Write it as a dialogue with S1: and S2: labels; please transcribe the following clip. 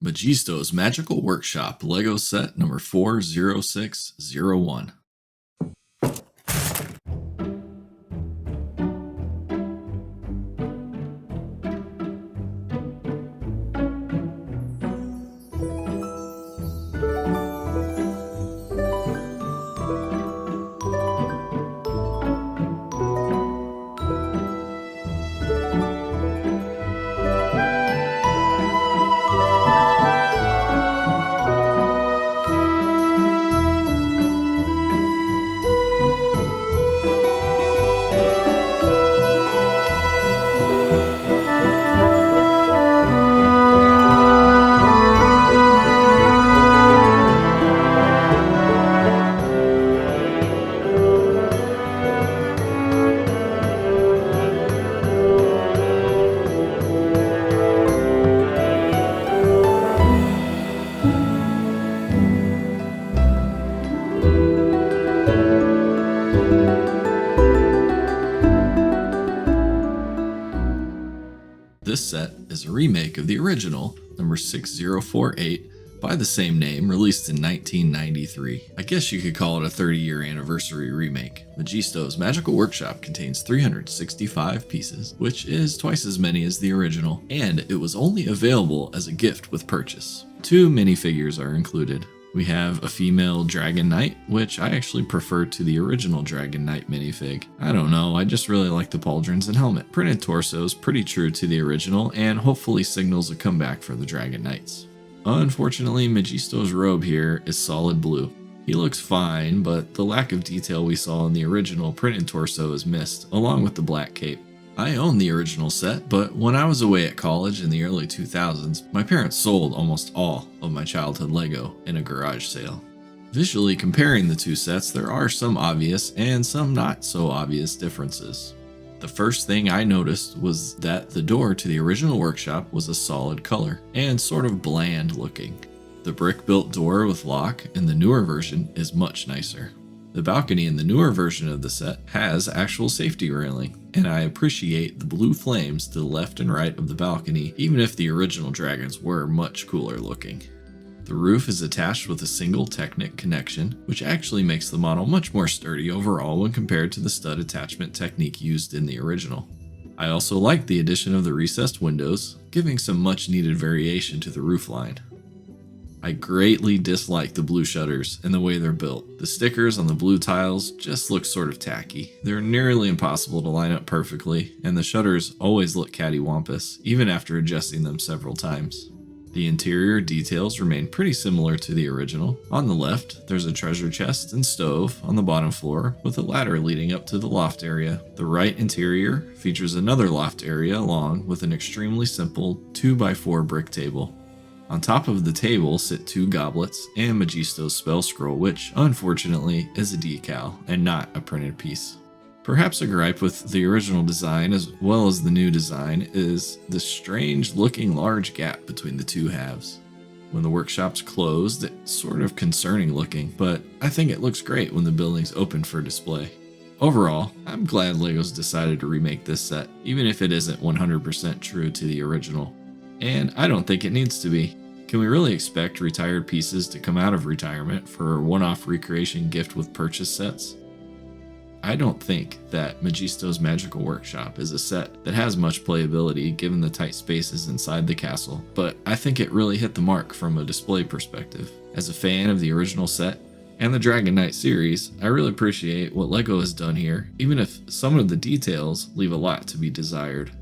S1: Majisto's Magical Workshop Lego set number 40601. This set is a remake of the original, number 6048, by the same name, released in 1993. I guess you could call it a 30-year anniversary remake. Majisto's Magical Workshop contains 365 pieces, which is twice as many as the original, and it was only available as a gift with purchase. 2 minifigures are included. We have a female Dragon Knight, which I actually prefer to the original Dragon Knight minifig. I don't know, I just really like the pauldrons and helmet. Printed torso is pretty true to the original and hopefully signals a comeback for the Dragon Knights. Unfortunately, Majisto's robe here is solid blue. He looks fine, but the lack of detail we saw in the original printed torso is missed, along with the black cape. I own the original set, but when I was away at college in the early 2000s, my parents sold almost all of my childhood Lego in a garage sale. Visually comparing the two sets, there are some obvious and some not so obvious differences. The first thing I noticed was that the door to the original workshop was a solid color and sort of bland looking. The brick-built door with lock in the newer version is much nicer. The balcony in the newer version of the set has actual safety railing, and I appreciate the blue flames to the left and right of the balcony, even if the original dragons were much cooler looking. The roof is attached with a single Technic connection, which actually makes the model much more sturdy overall when compared to the stud attachment technique used in the original. I also like the addition of the recessed windows, giving some much needed variation to the roofline. I greatly dislike the blue shutters and the way they're built. The stickers on the blue tiles just look sort of tacky. They're nearly impossible to line up perfectly, and the shutters always look cattywampus, even after adjusting them several times. The interior details remain pretty similar to the original. On the left, there's a treasure chest and stove on the bottom floor, with a ladder leading up to the loft area. The right interior features another loft area along with an extremely simple 2x4 brick table. On top of the table sit 2 goblets and Majisto's spell scroll, which, unfortunately, is a decal and not a printed piece. Perhaps a gripe with the original design as well as the new design is the strange looking large gap between the two halves. When the workshop's closed, it's sort of concerning looking, but I think it looks great when the building's open for display. Overall, I'm glad LEGO's decided to remake this set, even if it isn't 100% true to the original. And I don't think it needs to be. Can we really expect retired pieces to come out of retirement for a one-off recreation gift with purchase sets? I don't think that Majisto's Magical Workshop is a set that has much playability given the tight spaces inside the castle, but I think it really hit the mark from a display perspective. As a fan of the original set and the Dragon Knight series, I really appreciate what LEGO has done here, even if some of the details leave a lot to be desired.